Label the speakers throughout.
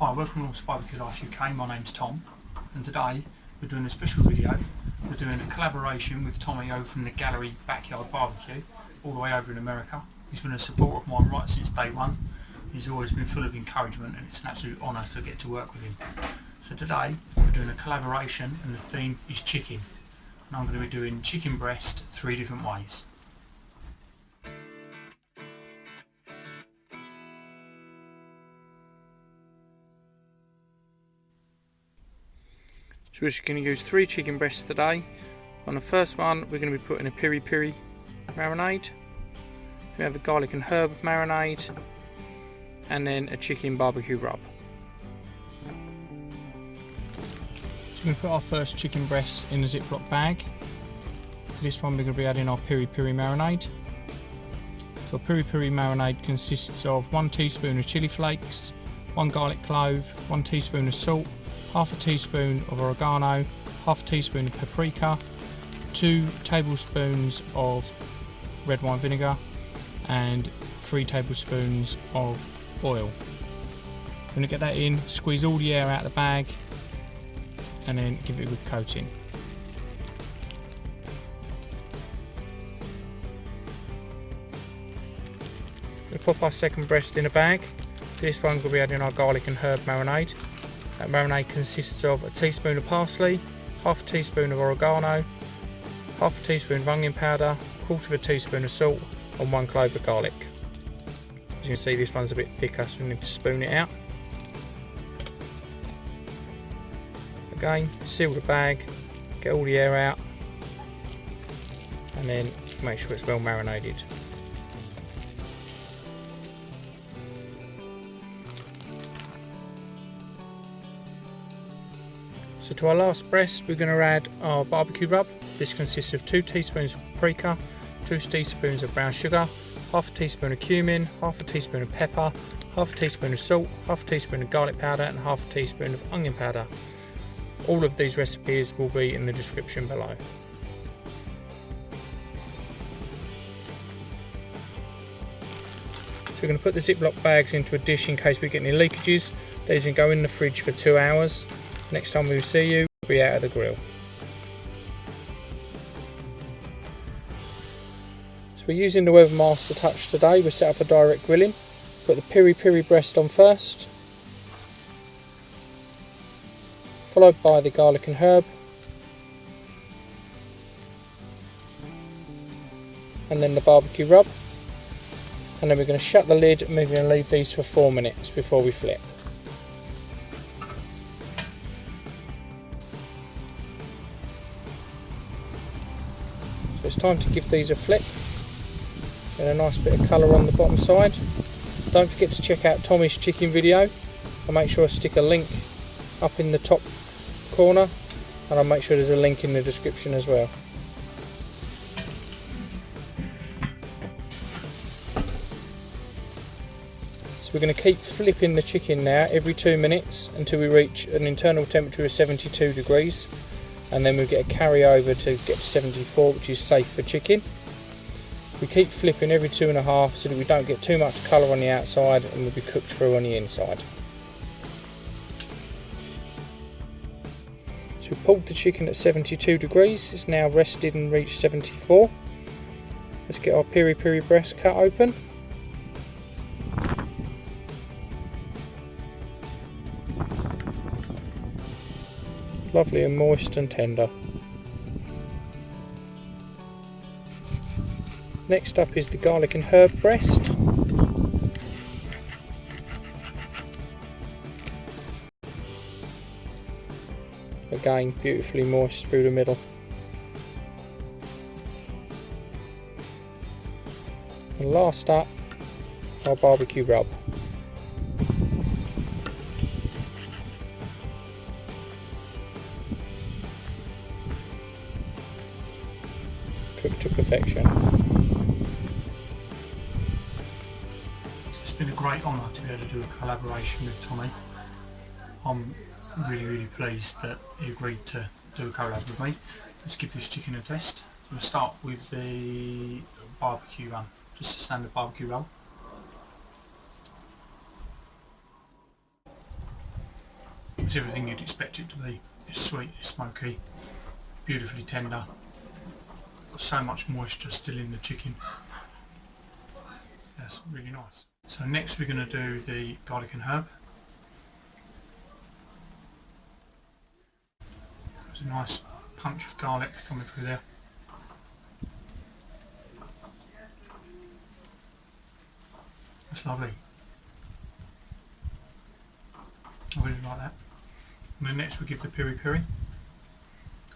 Speaker 1: Hi, welcome to Barbecue Life UK. My name's Tom, and today we're doing a special video. We're doing a collaboration with Tommy over from the Gallery Backyard Barbecue, all the way over in America. He's been a supporter of mine right since day one. He's always been full of encouragement, and it's an absolute honour to get to work with him. So today we're doing a collaboration, and the theme is chicken. And I'm going to be doing chicken breast 3 different ways. So we're just going to use 3 chicken breasts today. On the first one we're going to be putting a Piri Piri marinade. We have a garlic and herb marinade, and then a chicken barbecue rub. So we put our first chicken breast in a Ziploc bag. For this one we're going to be adding our Piri Piri marinade. So Piri Piri marinade consists of 1 teaspoon of chilli flakes, 1 garlic clove, 1 teaspoon of salt, half a teaspoon of oregano, half a teaspoon of paprika, 2 tablespoons of red wine vinegar, and 3 tablespoons of oil. I'm going to get that in, squeeze all the air out of the bag, and then give it a good coating. We'll pop our second breast in a bag. This one we'll be adding our garlic and herb marinade. That marinade consists of a teaspoon of parsley, half a teaspoon of oregano, half a teaspoon of onion powder, 1/4 teaspoon of salt, and 1 clove of garlic. As you can see, this one's a bit thicker, so we need to spoon it out. Again, seal the bag, get all the air out, and then make sure it's well marinated. So to our last breast we're going to add our barbecue rub. This consists of 2 teaspoons of paprika, 2 teaspoons of brown sugar, half a teaspoon of cumin, half a teaspoon of pepper, half a teaspoon of salt, half a teaspoon of garlic powder, and half a teaspoon of onion powder. All of these recipes will be in the description below. So we're going to put the Ziploc bags into a dish in case we get any leakages. These can go in the fridge for 2 hours. Next time we see you, we'll be out of the grill. So we're using the Weathermaster Touch today. We're set up for direct grilling. Put the Piri Piri breast on first, followed by the garlic and herb, and then the barbecue rub, and then we're going to shut the lid and we're going to leave these for 4 minutes before we flip. So it's time to give these a flip. Get a nice bit of colour on the bottom side. Don't forget to check out Tommy's chicken video. I'll make sure I stick a link up in the top corner, and I'll make sure there's a link in the description as well. So we're going to keep flipping the chicken now every 2 minutes until we reach an internal temperature of 72 degrees. And then we'll get a carryover to get to 74, which is safe for chicken. We keep flipping every 2.5 so that we don't get too much colour on the outside and we'll be cooked through on the inside. So we pulled the chicken at 72 degrees, it's now rested and reached 74. Let's get our Piri Piri breast cut open. Lovely and moist and tender. Next up is the garlic and herb breast. Again, beautifully moist through the middle. And last up, our barbecue rub. Cooked to perfection. It's been a great honour to be able to do a collaboration with Tommy. I'm really pleased that he agreed to do a collab with me. Let's give this chicken a test. We'll start with the barbecue one, just a standard barbecue roll. It's everything you'd expect it to be. It's sweet, it's smoky, beautifully tender. Got so much moisture still in the chicken. That's really nice. So next we're going to do the garlic and herb. There's a nice punch of garlic coming through there. That's lovely. I really like that. And then next we give the piri piri.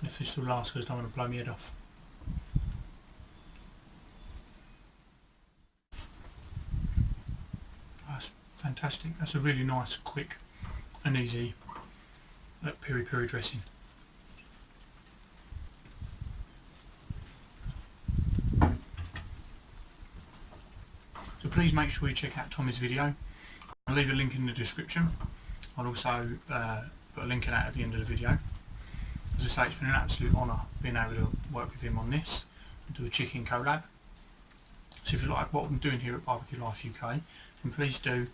Speaker 1: If this still lasts, because I don't want to blow my head off. That's fantastic. That's a really nice, quick and easy piri piri dressing. So please make sure you check out Tommy's video. I'll leave a link in the description. I'll also put a link in that at the end of the video. As I say, it's been an absolute honour being able to work with him on this and do a chicken collab. So if you like what I'm doing here at Barbecue Life UK, then please do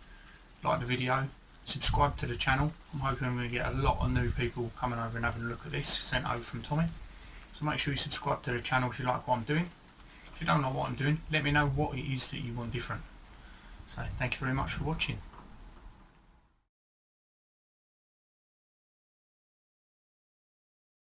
Speaker 1: like the video, subscribe to the channel. I'm hoping I'm going to get a lot of new people coming over and having a look at this sent over from Tommy. So make sure you subscribe to the channel if you like what I'm doing. If you don't know what I'm doing, let me know what it is that you want different. So thank you very much for watching.